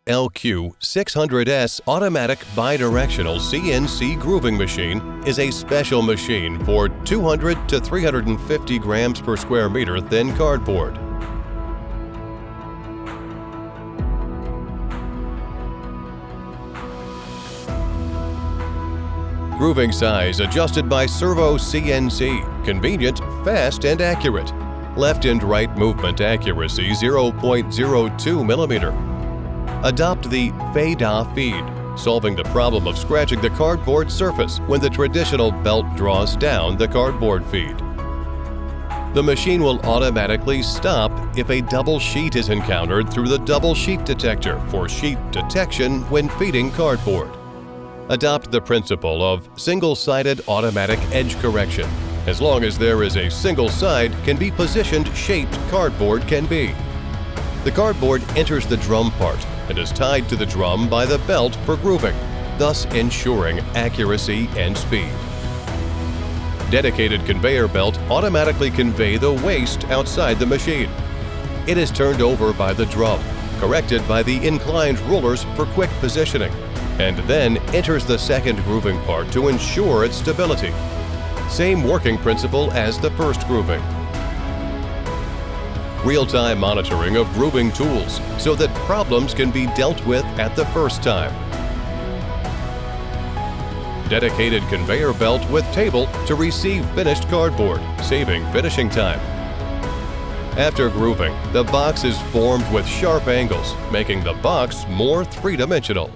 LQ-600S automatic bidirectional CNC grooving machine is a special machine for 200 to 350 grams per square meter thin cardboard. Grooving size adjusted by servo CNC, convenient, fast, and accurate. Left and right movement accuracy 0.02 millimeter. Adopt the fade-off feed, solving the problem of scratching the cardboard surface when the traditional belt draws down the cardboard feed. The machine will automatically stop if a double sheet is encountered through the double sheet detector for sheet detection when feeding cardboard. Adopt the principle of single-sided automatic edge correction. As long as there is a single side can be positioned shaped cardboard can be. The cardboard enters the drum part and is tied to the drum by the belt for grooving, thus ensuring accuracy and speed. Dedicated conveyor belt automatically convey the waste outside the machine. It is turned over by the drum, corrected by the inclined rollers for quick positioning, and then enters the second grooving part to ensure its stability. Same working principle as the first grooving. Real-time monitoring of grooving tools so that problems can be dealt with at the first time. Dedicated conveyor belt with table to receive finished cardboard, saving finishing time. After grooving, the box is formed with sharp angles, making the box more three-dimensional.